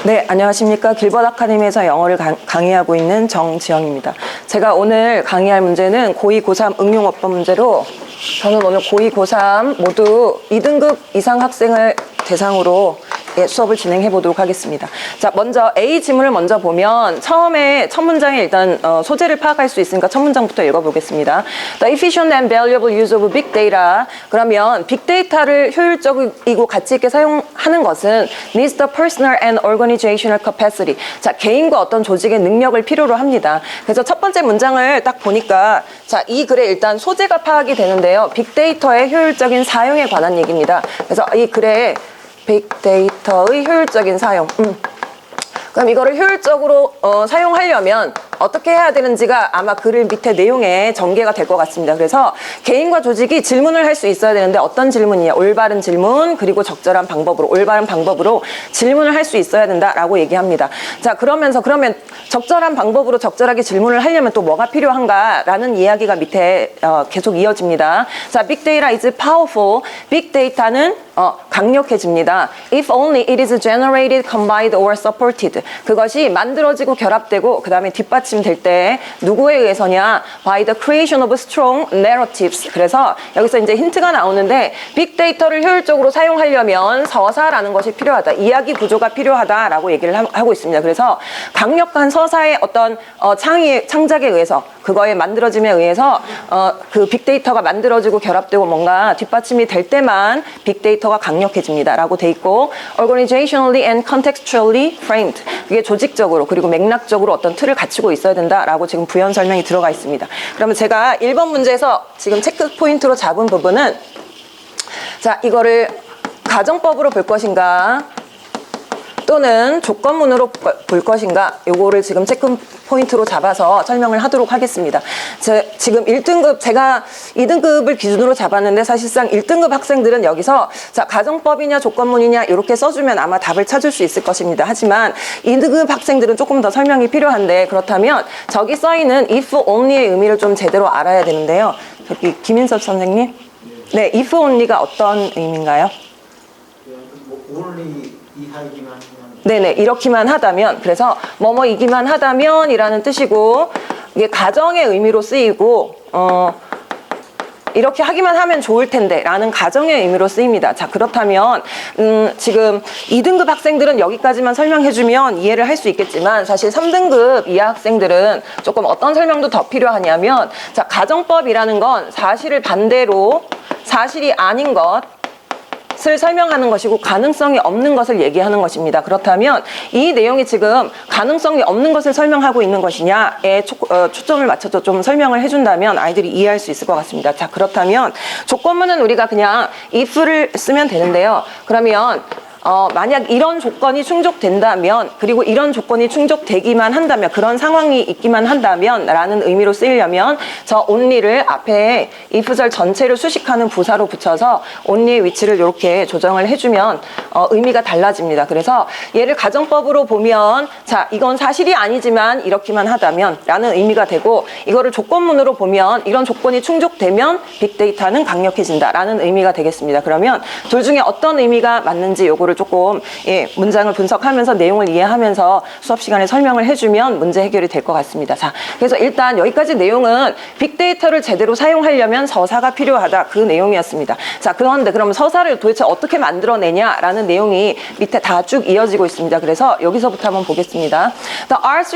네, 안녕하십니까. 길버드 아카데미에서 영어를 강의하고 있는 정지영입니다. 제가 오늘 강의할 문제는 고2, 고3 응용어법 문제로 저는 오늘 고2, 고3 모두 2등급 이상 학생을 대상으로 수업을 진행해 보도록 하겠습니다. 자, 먼저 A 지문을 먼저 보면 처음에 첫 문장에 일단 소재를 파악할 수 있으니까 첫 문장부터 읽어보겠습니다. The efficient and valuable use of big data. 그러면 빅데이터를 효율적이고 가치 있게 사용하는 것은 needs the personal and organizational capacity. 자, 개인과 어떤 조직의 능력을 필요로 합니다. 그래서 첫 번째 문장을 딱 보니까 자, 이 글에 일단 소재가 파악이 되는데요. 빅데이터의 효율적인 사용에 관한 얘기입니다. 그래서 이 글에 빅데이터의 효율적인 사용. 그럼 이거를 효율적으로 사용하려면 어떻게 해야 되는지가 아마 글 밑에 내용에 전개가 될 것 같습니다. 그래서 개인과 조직이 질문을 할 수 있어야 되는데 어떤 질문이냐. 올바른 질문 그리고 적절한 방법으로 올바른 방법으로 질문을 할 수 있어야 된다라고 얘기합니다. 자, 그러면 적절한 방법으로 적절하게 질문을 하려면 또 뭐가 필요한가라는 이야기가 밑에 계속 이어집니다. 자, 빅데이터 is powerful. 빅데이터는 강력해집니다. If only it is generated, combined or supported. 그것이 만들어지고 결합되고 그 다음에 뒷받침될 때 누구에 의해서냐? By the creation of strong narratives. 그래서 여기서 이제 힌트가 나오는데 빅데이터를 효율적으로 사용하려면 서사라는 것이 필요하다. 이야기 구조가 필요하다라고 얘기를 하고 있습니다. 그래서 강력한 서사의 어떤 창작에 의해서 그거의 만들어짐에 의해서 그 빅데이터가 만들어지고 결합되고 뭔가 뒷받침이 될 때만 빅데이터가 강력해집니다. 라고 돼 있고 organizationally and contextually framed. 이게 조직적으로 그리고 맥락적으로 어떤 틀을 갖추고 있어야 된다라고 지금 부연 설명이 들어가 있습니다. 그러면 제가 1번 문제에서 지금 체크 포인트로 잡은 부분은 자, 이거를 가정법으로 볼 것인가 또는 조건문으로 볼 것인가 요거를 지금 체크 포인트로 잡아서 설명을 하도록 하겠습니다. 지금 1등급 제가 2등급을 기준으로 잡았는데 사실상 1등급 학생들은 여기서 자, 가정법이냐 조건문이냐 이렇게 써주면 아마 답을 찾을 수 있을 것입니다. 하지만 2등급 학생들은 조금 더 설명이 필요한데 그렇다면 저기 써있는 if only의 의미를 좀 제대로 알아야 되는데요. 저기 김인섭 선생님. 네, if only가 어떤 의미인가요? only 이하이기만 하면 네네, 이렇게만 하다면, 그래서 뭐뭐이기만 하다면 이라는 뜻이고 이게 가정의 의미로 쓰이고 이렇게 하기만 하면 좋을 텐데 라는 가정의 의미로 쓰입니다. 자, 그렇다면 지금 2등급 학생들은 여기까지만 설명해주면 이해를 할 수 있겠지만 사실 3등급 이하 학생들은 조금 어떤 설명도 더 필요하냐면 자, 가정법이라는 건 사실을 반대로 사실이 아닌 것을 설명하는 것이고 가능성이 없는 것을 얘기하는 것입니다. 그렇다면 이 내용이 지금 가능성이 없는 것을 설명하고 있는 것이냐에 초점을 맞춰서 좀 설명을 해준다면 아이들이 이해할 수 있을 것 같습니다. 자, 그렇다면 조건문은 우리가 그냥 if를 쓰면 되는데요. 그러면 만약 이런 조건이 충족된다면 그리고 이런 조건이 충족되기만 한다면 그런 상황이 있기만 한다면 라는 의미로 쓰이려면 저 only를 앞에 if절 전체를 수식하는 부사로 붙여서 only의 위치를 이렇게 조정을 해주면 의미가 달라집니다. 그래서 얘를 가정법으로 보면 자, 이건 사실이 아니지만 이렇기만 하다면 라는 의미가 되고 이거를 조건문으로 보면 이런 조건이 충족되면 빅데이터는 강력해진다 라는 의미가 되겠습니다. 그러면 둘 중에 어떤 의미가 맞는지 요거를 조금 문장을 분석하면서 내용을 이해하면서 수업 시간에 설명을 해주면 문제 해결이 될 것 같습니다. 자, 그래서 일단 여기까지 내용은 빅데이터를 제대로 사용하려면 서사가 필요하다 그 내용이었습니다. 자, 그런데 그럼 서사를 도대체 어떻게 만들어내냐라는 내용이 밑에 다 쭉 이어지고 있습니다. 그래서 여기서부터 한번 보겠습니다. The arts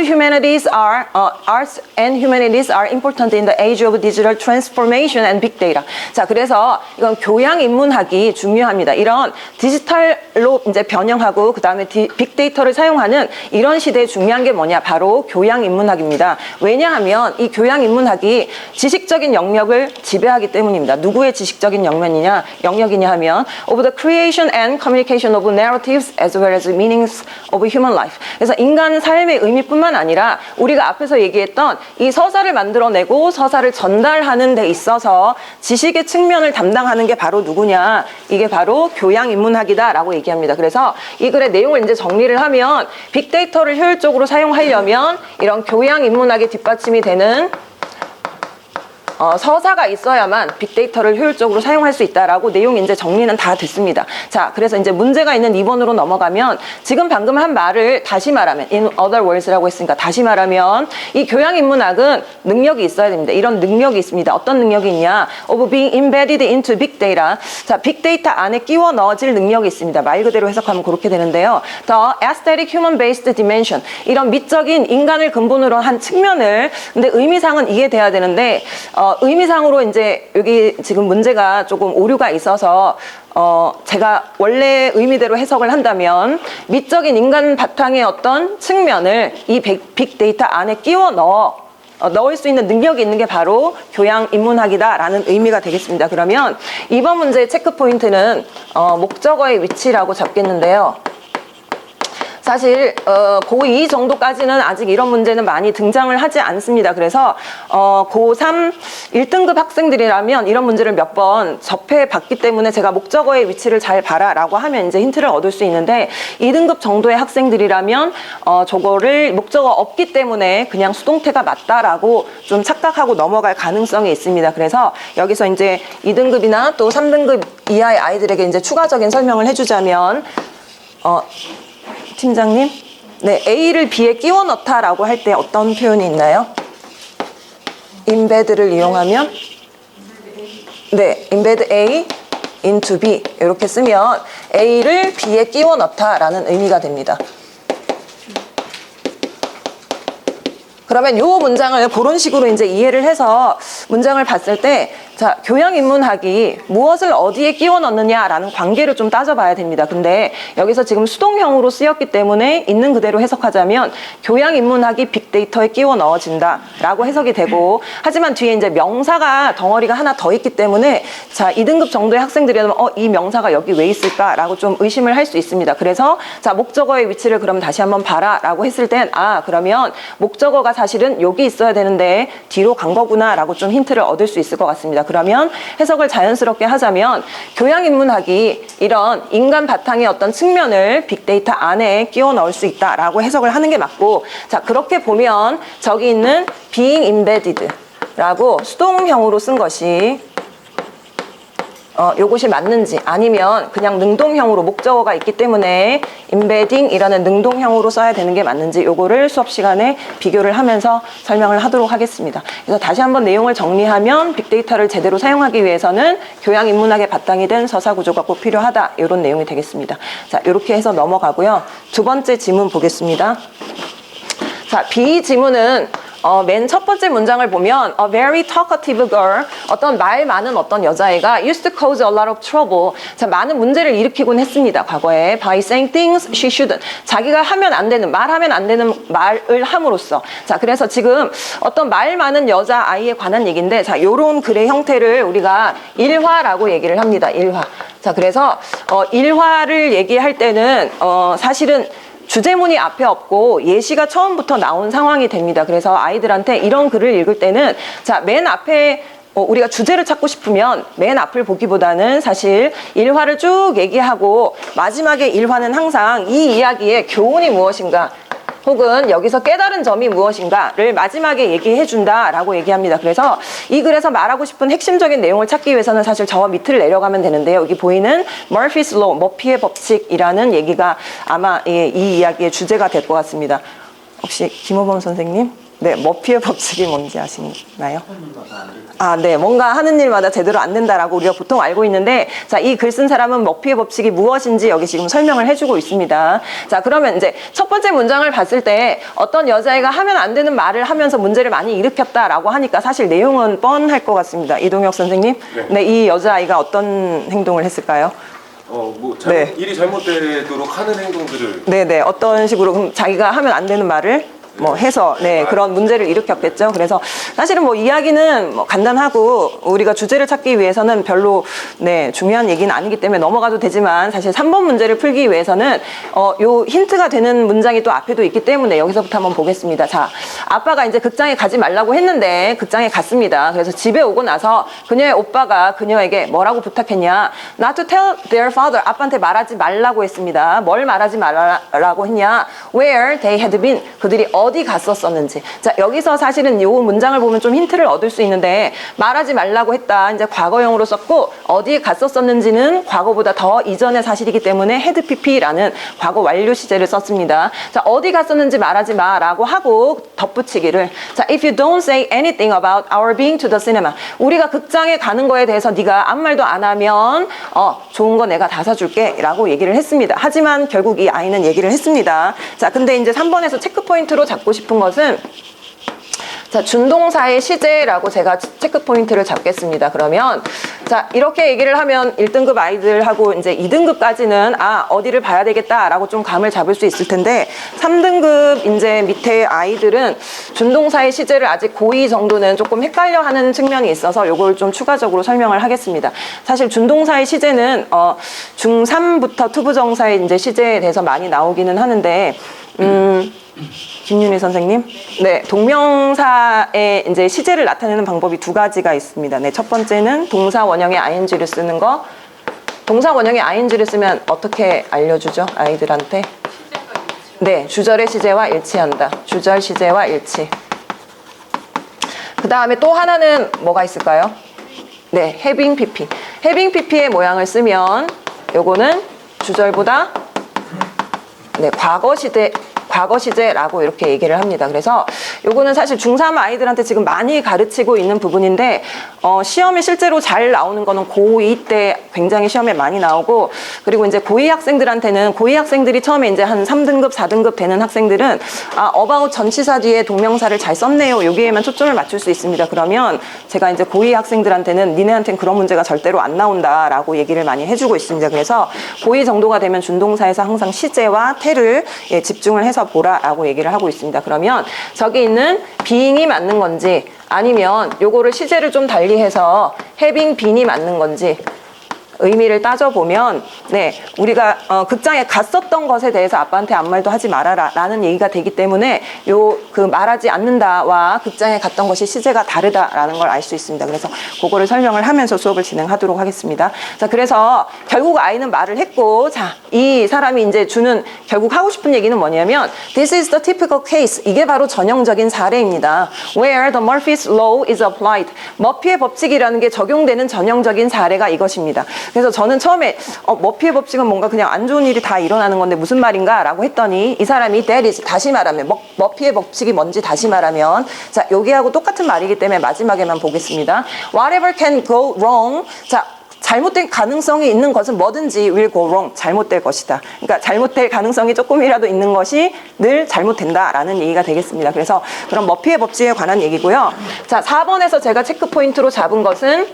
and humanities are important in the age of digital transformation and big data. 자, 그래서 이건 교양 인문학이 중요합니다. 이런 디지털로 이제 변형하고 그 다음에 빅데이터를 사용하는 이런 시대에 중요한 게 뭐냐? 바로 교양 인문학입니다. 왜냐하면 이 교양 인문학이 지식적인 영역을 지배하기 때문입니다. 누구의 지식적인 영역이냐 하면 of the creation and communication of narratives as well as meanings of human life. 그래서 인간 삶의 의미뿐만 아니라 우리가 앞에서 얘기했던 이 서사를 만들어내고 서사를 전달하는 데 있어서 지식의 측면을 담당하는 게 바로 누구냐? 이게 바로 교양 인문학이다라고 얘기합니다. 그래서 이 글의 내용을 이제 정리를 하면 빅데이터를 효율적으로 사용하려면 이런 교양 인문학의 뒷받침이 되는 서사가 있어야만 빅데이터를 효율적으로 사용할 수 있다라고 내용이 이제 정리는 다 됐습니다. 자, 그래서 이제 문제가 있는 2번으로 넘어가면 지금 방금 한 말을 다시 말하면 in other words라고 했으니까 다시 말하면 이 교양인문학은 능력이 있어야 됩니다. 이런 능력이 있습니다. 어떤 능력이 있냐? of being embedded into big data. 자, 빅데이터 안에 끼워 넣어질 능력이 있습니다. 말 그대로 해석하면 그렇게 되는데요. The aesthetic human-based dimension. 이런 미적인 인간을 근본으로 한 측면을 근데 의미상은 이해돼야 되는데 의미상으로 이제 여기 지금 문제가 조금 오류가 있어서 제가 원래 의미대로 해석을 한다면 미적인 인간 바탕의 어떤 측면을 이 빅데이터 안에 끼워 넣을 수 있는 능력이 있는 게 바로 교양인문학이다라는 의미가 되겠습니다. 그러면 이번 문제의 체크 포인트는 목적어의 위치라고 잡겠는데요. 사실 고2 정도까지는 아직 이런 문제는 많이 등장을 하지 않습니다. 그래서 고3 1등급 학생들이라면 이런 문제를 몇 번 접해봤기 때문에 제가 목적어의 위치를 잘 봐라라고 하면 이제 힌트를 얻을 수 있는데 2등급 정도의 학생들이라면 저거를 목적어 없기 때문에 그냥 수동태가 맞다라고 좀 착각하고 넘어갈 가능성이 있습니다. 그래서 여기서 이제 2등급이나 또 3등급 이하의 아이들에게 이제 추가적인 설명을 해주자면 팀장님, 네, A를 B에 끼워 넣다라고 할 때 어떤 표현이 있나요? embed를 이용하면 네, embed A into B 이렇게 쓰면 A를 B에 끼워 넣다라는 의미가 됩니다. 그러면 이 문장을 그런 식으로 이제 이해를 해서 문장을 봤을 때 자, 교양인문학이 무엇을 어디에 끼워 넣느냐라는 관계를 좀 따져봐야 됩니다. 근데 여기서 지금 수동형으로 쓰였기 때문에 있는 그대로 해석하자면 교양인문학이 빅데이터에 끼워 넣어진다라고 해석이 되고 하지만 뒤에 이제 명사가 덩어리가 하나 더 있기 때문에 자, 2등급 정도의 학생들이라면 이 명사가 여기 왜 있을까라고 좀 의심을 할 수 있습니다. 그래서 자, 목적어의 위치를 그럼 다시 한번 봐라라고 했을 땐 그러면 목적어가 사실은 여기 있어야 되는데 뒤로 간 거구나라고 좀 힌트를 얻을 수 있을 것 같습니다. 그러면 해석을 자연스럽게 하자면 교양인문학이 이런 인간 바탕의 어떤 측면을 빅데이터 안에 끼워 넣을 수 있다라고 해석을 하는 게 맞고 자 그렇게 보면 저기 있는 being embedded라고 수동형으로 쓴 것이 요것이 맞는지 아니면 그냥 능동형으로 목적어가 있기 때문에 embedding이라는 능동형으로 써야 되는 게 맞는지 요거를 수업 시간에 비교를 하면서 설명을 하도록 하겠습니다. 그래서 다시 한번 내용을 정리하면 빅데이터를 제대로 사용하기 위해서는 교양인문학의 바탕이 된 서사구조가 꼭 필요하다 이런 내용이 되겠습니다. 자, 이렇게 해서 넘어가고요. 두 번째 지문 보겠습니다. 자, B 지문은 맨 첫 번째 문장을 보면 a very talkative girl 어떤 말 많은 어떤 여자애가 used to cause a lot of trouble 자 많은 문제를 일으키곤 했습니다. 과거에 by saying things she shouldn't 자기가 하면 안 되는 말하면 안 되는 말을 함으로써 자 그래서 지금 어떤 말 많은 여자 아이에 관한 얘기인데 자 요런 글의 형태를 우리가 일화라고 얘기를 합니다. 일화 자 그래서 일화를 얘기할 때는 사실은 주제문이 앞에 없고 예시가 처음부터 나온 상황이 됩니다. 그래서 아이들한테 이런 글을 읽을 때는 자, 맨 앞에 우리가 주제를 찾고 싶으면 맨 앞을 보기보다는 사실 일화를 쭉 얘기하고 마지막에 일화는 항상 이 이야기의 교훈이 무엇인가 혹은 여기서 깨달은 점이 무엇인가를 마지막에 얘기해 준다라고 얘기합니다. 그래서 이 글에서 말하고 싶은 핵심적인 내용을 찾기 위해서는 사실 저 밑을 내려가면 되는데요. 여기 보이는 Murphy's Law, 머피의 법칙이라는 얘기가 아마 이 이야기의 주제가 될 것 같습니다. 혹시 김호범 선생님? 네, 머피의 법칙이 뭔지 아시나요? 네, 뭔가 하는 일마다 제대로 안 된다라고 우리가 보통 알고 있는데, 자, 이 글 쓴 사람은 머피의 법칙이 무엇인지 여기 지금 설명을 해주고 있습니다. 자, 그러면 이제 첫 번째 문장을 봤을 때 어떤 여자애가 하면 안 되는 말을 하면서 문제를 많이 일으켰다라고 하니까 사실 내용은 뻔할 것 같습니다. 이동혁 선생님, 네, 이 여자아이가 어떤 행동을 했을까요? 일이 잘못되도록 하는 행동들을 네네, 어떤 식으로 그럼 자기가 하면 안 되는 말을 해서 그런 문제를 일으켰겠죠. 그래서 사실은 이야기는 간단하고 우리가 주제를 찾기 위해서는 별로 중요한 얘기는 아니기 때문에 넘어가도 되지만 사실 3번 문제를 풀기 위해서는 요 힌트가 되는 문장이 또 앞에도 있기 때문에 여기서부터 한번 보겠습니다. 자, 아빠가 이제 극장에 가지 말라고 했는데 극장에 갔습니다. 그래서 집에 오고 나서 그녀의 오빠가 그녀에게 뭐라고 부탁했냐? Not to tell their father. 아빠한테 말하지 말라고 했습니다. 뭘 말하지 말라고 했냐? Where they had been. 그들이 어디 갔었었는지. 자, 여기서 사실은 이 문장을 보면 좀 힌트를 얻을 수 있는데 말하지 말라고 했다. 이제 과거형으로 썼고 어디 갔었었는지는 과거보다 더 이전의 사실이기 때문에 had pp라는 과거 완료 시제를 썼습니다. 자, 어디 갔었는지 말하지 마라고 하고 덧붙이기를. 자, if you don't say anything about our being to the cinema. 우리가 극장에 가는 거에 대해서 네가 아무 말도 안 하면 좋은 거 내가 다 사줄게 라고 얘기를 했습니다. 하지만 결국 이 아이는 얘기를 했습니다. 자, 근데 이제 3번에서 체크 포인트로 잡고 싶은 것은 자, 준동사의 시제라고 제가 체크 포인트를 잡겠습니다. 그러면 자, 이렇게 얘기를 하면 1등급 아이들하고 이제 2등급까지는 어디를 봐야 되겠다라고 좀 감을 잡을 수 있을 텐데 3등급 이제 밑에 아이들은 준동사의 시제를 아직 고2 정도는 조금 헷갈려 하는 측면이 있어서 요걸 좀 추가적으로 설명을 하겠습니다. 사실 준동사의 시제는 중3부터 투부정사의 이제 시제에 대해서 많이 나오기는 하는데 김윤희 선생님? 네, 동명사의 이제 시제를 나타내는 방법이 두 가지가 있습니다. 네, 첫 번째는 동사 원형의 ing를 쓰는 거. 동사 원형의 ing를 쓰면 어떻게 알려주죠? 아이들한테? 네, 주절의 시제와 일치한다. 주절 시제와 일치. 그 다음에 또 하나는 뭐가 있을까요? 네, having pp. having pp의 모양을 쓰면 요거는 주절보다 네, 과거 시제라고 이렇게 얘기를 합니다. 그래서 요거는 사실 중3 아이들한테 지금 많이 가르치고 있는 부분인데 시험에 실제로 잘 나오는 거는 고2 때 굉장히 시험에 많이 나오고 그리고 이제 고2 학생들한테는 고2 학생들이 처음에 이제 한 3등급, 4등급 되는 학생들은 about 전치사 뒤에 동명사를 잘 썼네요. 여기에만 초점을 맞출 수 있습니다. 그러면 제가 이제 고2 학생들한테는 니네한테는 그런 문제가 절대로 안 나온다라고 얘기를 많이 해주고 있습니다. 그래서 고2 정도가 되면 준동사에서 항상 시제와 태를 집중을 해서 보라라고 얘기를 하고 있습니다. 그러면 저기 있는 being이 맞는 건지 아니면 요거를 시제를 좀 달리해서 having been이 맞는 건지 의미를 따져보면 네, 우리가 극장에 갔었던 것에 대해서 아빠한테 아무 말도 하지 말아라 라는 얘기가 되기 때문에 그 말하지 않는다와 극장에 갔던 것이 시제가 다르다라는 걸 알 수 있습니다. 그래서 그거를 설명을 하면서 수업을 진행하도록 하겠습니다. 자, 그래서 결국 아이는 말을 했고 자, 이 사람이 이제 주는 결국 하고 싶은 얘기는 뭐냐면 This is the typical case. 이게 바로 전형적인 사례입니다. Where the Murphy's law is applied. 머피의 법칙이라는 게 적용되는 전형적인 사례가 이것입니다. 그래서 저는 처음에 머피의 법칙은 뭔가 그냥 안 좋은 일이 다 일어나는 건데 무슨 말인가 라고 했더니 이 사람이 that is 다시 말하면 머피의 법칙이 뭔지 다시 말하면 자, 여기하고 똑같은 말이기 때문에 마지막에만 보겠습니다. Whatever can go wrong. 자, 잘못된 가능성이 있는 것은 뭐든지 will go wrong. 잘못될 것이다. 그러니까 잘못될 가능성이 조금이라도 있는 것이 늘 잘못된다라는 얘기가 되겠습니다. 그래서 그런 머피의 법칙에 관한 얘기고요. 자, 4번에서 제가 체크 포인트로 잡은 것은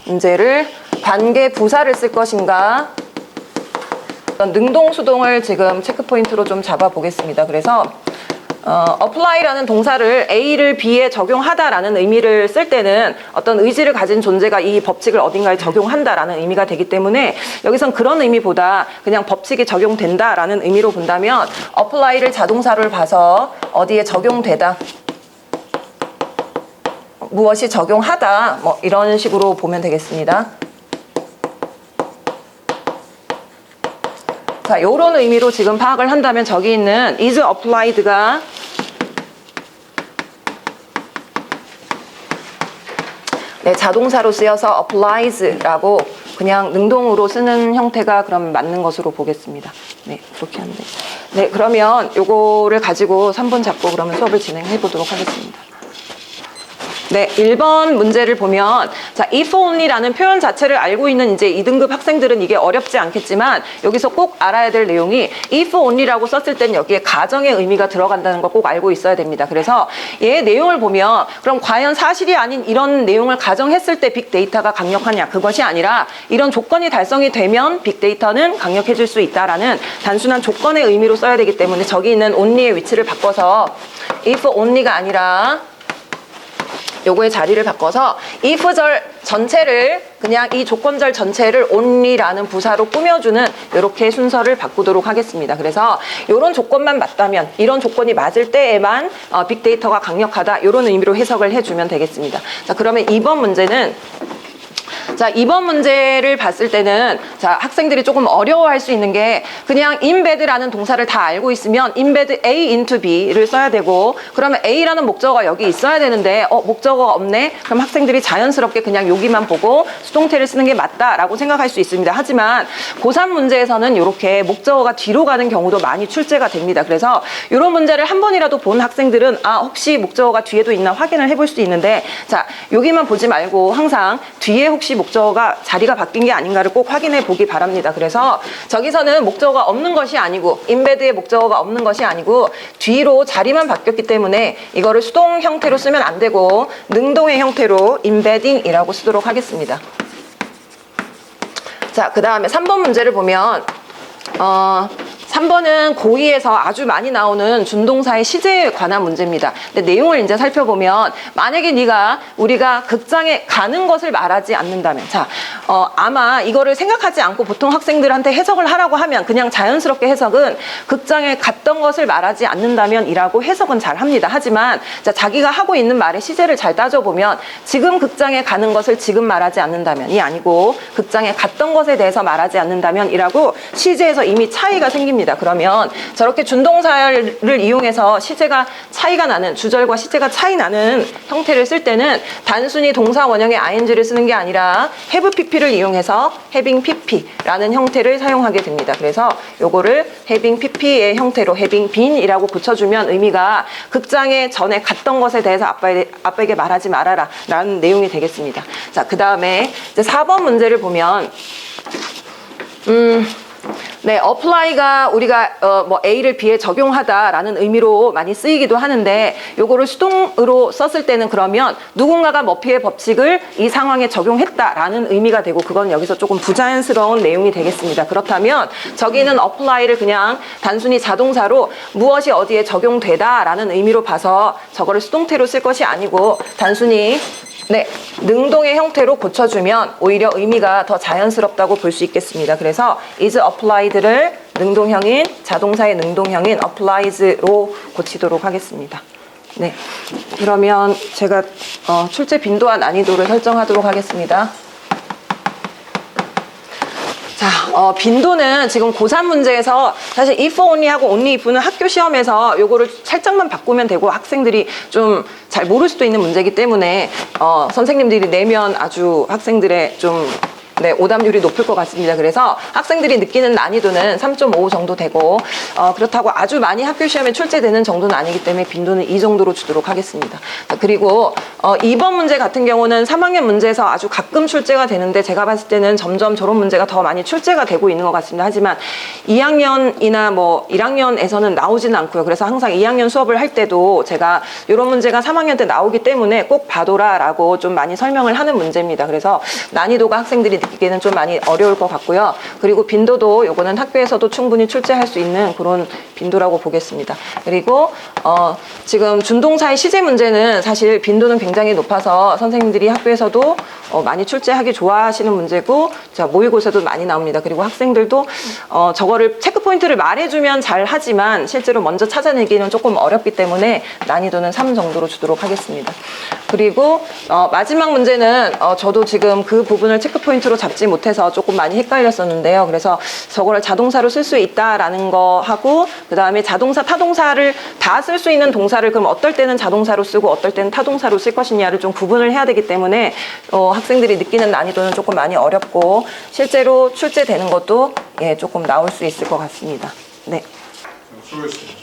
문제를 관계 부사를 쓸 것인가 능동 수동을 지금 체크 포인트로 좀 잡아 보겠습니다. 그래서 apply라는 동사를 A를 B에 적용하다라는 의미를 쓸 때는 어떤 의지를 가진 존재가 이 법칙을 어딘가에 적용한다라는 의미가 되기 때문에 여기선 그런 의미보다 그냥 법칙이 적용된다라는 의미로 본다면 apply를 자동사를 봐서 어디에 적용되다 무엇이 적용하다 뭐 이런 식으로 보면 되겠습니다. 자, 요런 의미로 지금 파악을 한다면 저기 있는 is applied가 네, 자동사로 쓰여서 applies라고 그냥 능동으로 쓰는 형태가 그럼 맞는 것으로 보겠습니다. 네, 그렇게 하면 돼요. 네, 그러면 요거를 가지고 3번 잡고 그러면 수업을 진행해 보도록 하겠습니다. 네, 1번 문제를 보면 자, if only라는 표현 자체를 알고 있는 이제 2등급 학생들은 이게 어렵지 않겠지만 여기서 꼭 알아야 될 내용이 if only라고 썼을 땐 여기에 가정의 의미가 들어간다는 걸 꼭 알고 있어야 됩니다. 그래서 얘 내용을 보면 그럼 과연 사실이 아닌 이런 내용을 가정했을 때 빅데이터가 강력하냐 그것이 아니라 이런 조건이 달성이 되면 빅데이터는 강력해질 수 있다라는 단순한 조건의 의미로 써야 되기 때문에 저기 있는 only의 위치를 바꿔서 if only가 아니라 요거의 자리를 바꿔서 if절 전체를 그냥 이 조건절 전체를 only라는 부사로 꾸며주는 이렇게 순서를 바꾸도록 하겠습니다. 그래서 이런 조건만 맞다면 이런 조건이 맞을 때에만 빅데이터가 강력하다 이런 의미로 해석을 해주면 되겠습니다. 자, 그러면 2번 문제는 자, 이번 문제를 봤을 때는 자, 학생들이 조금 어려워할 수 있는 게 그냥 embed라는 동사를 다 알고 있으면 embed A into B를 써야 되고 그러면 A라는 목적어가 여기 있어야 되는데 목적어가 없네? 그럼 학생들이 자연스럽게 그냥 여기만 보고 수동태를 쓰는 게 맞다라고 생각할 수 있습니다. 하지만 고3 문제에서는 이렇게 목적어가 뒤로 가는 경우도 많이 출제가 됩니다. 그래서 이런 문제를 한 번이라도 본 학생들은 혹시 목적어가 뒤에도 있나 확인을 해볼 수 있는데 자, 여기만 보지 말고 항상 뒤에 혹시 목적어가 자리가 바뀐 게 아닌가를 꼭 확인해 보기 바랍니다. 그래서 저기서는 목적어가 없는 것이 아니고 embed의 목적어가 없는 것이 아니고 뒤로 자리만 바뀌었기 때문에 이거를 수동 형태로 쓰면 안 되고 능동의 형태로 embedding이라고 쓰도록 하겠습니다. 자, 그 다음에 3번 문제를 보면 3번은 고2에서 아주 많이 나오는 준동사의 시제에 관한 문제입니다. 근데 내용을 이제 살펴보면 만약에 우리가 극장에 가는 것을 말하지 않는다면 자, 아마 이거를 생각하지 않고 보통 학생들한테 해석을 하라고 하면 그냥 자연스럽게 해석은 극장에 갔던 것을 말하지 않는다면 이라고 해석은 잘 합니다. 하지만 자, 자기가 하고 있는 말의 시제를 잘 따져보면 지금 극장에 가는 것을 지금 말하지 않는다면이 아니고 극장에 갔던 것에 대해서 말하지 않는다면 이라고 시제에서 이미 차이가 생깁니다. 그러면 저렇게 준동사를 이용해서 시제가 차이가 나는 주절과 시제가 차이 나는 형태를 쓸 때는 단순히 동사 원형의 ing를 쓰는 게 아니라 have pp를 이용해서 having pp라는 형태를 사용하게 됩니다. 그래서 요거를 having pp의 형태로 having been이라고 붙여주면 의미가 극장에 전에 갔던 것에 대해서 아빠에게 말하지 말아라 라는 내용이 되겠습니다. 자, 그 다음에 이제 4번 문제를 보면 네, apply가 우리가 뭐 A를 B에 적용하다라는 의미로 많이 쓰이기도 하는데 요거를 수동으로 썼을 때는 그러면 누군가가 머피의 법칙을 이 상황에 적용했다라는 의미가 되고 그건 여기서 조금 부자연스러운 내용이 되겠습니다. 그렇다면 저기는 apply를 그냥 단순히 자동사로 무엇이 어디에 적용되다라는 의미로 봐서 저거를 수동태로 쓸 것이 아니고 단순히 네, 능동의 형태로 고쳐주면 오히려 의미가 더 자연스럽다고 볼 수 있겠습니다. 그래서 is applied를 능동형인 자동사의 능동형인 applies로 고치도록 하겠습니다. 네, 그러면 제가 출제 빈도와 난이도를 설정하도록 하겠습니다. 자, 빈도는 지금 고3 문제에서 사실 if only하고 only if는 학교 시험에서 요거를 살짝만 바꾸면 되고 학생들이 좀 잘 모를 수도 있는 문제이기 때문에 선생님들이 내면 아주 학생들의 좀 네, 오답률이 높을 것 같습니다. 그래서 학생들이 느끼는 난이도는 3.5 정도 되고 그렇다고 아주 많이 학교 시험에 출제되는 정도는 아니기 때문에 빈도는 이 정도로 주도록 하겠습니다. 자, 그리고 2번 문제 같은 경우는 3학년 문제에서 아주 가끔 출제가 되는데 제가 봤을 때는 점점 저런 문제가 더 많이 출제가 되고 있는 것 같습니다. 하지만 2학년이나 뭐 1학년에서는 나오지는 않고요. 그래서 항상 2학년 수업을 할 때도 제가 이런 문제가 3학년 때 나오기 때문에 꼭 봐둬라라고 좀 많이 설명을 하는 문제입니다. 그래서 난이도가 학생들이 느끼기에는 좀 많이 어려울 것 같고요. 그리고 빈도도 요거는 학교에서도 충분히 출제할 수 있는 그런 빈도라고 보겠습니다. 그리고 지금 준동사의 시제 문제는 사실 빈도는 굉장히 높아서 선생님들이 학교에서도 많이 출제하기 좋아하시는 문제고 자, 모의고사도 많이 나옵니다. 그리고 학생들도 저거를 체크 포인트를 말해주면 잘 하지만 실제로 먼저 찾아내기는 조금 어렵기 때문에 난이도는 3 정도로 주도록 하겠습니다. 그리고 마지막 문제는 저도 지금 그 부분을 체크 포인트로 잡지 못해서 조금 많이 헷갈렸었는데요. 그래서 저거를 자동사로 쓸 수 있다라는 거 하고 그 다음에 자동사, 타동사를 다 쓸 수 있는 동사를 그럼 어떨 때는 자동사로 쓰고 어떨 때는 타동사로 쓸 것이냐를 좀 구분을 해야 되기 때문에 학생들이 느끼는 난이도는 조금 많이 어렵고 실제로 출제되는 것도 조금 나올 수 있을 것 같습니다. 네. 수고했습니다.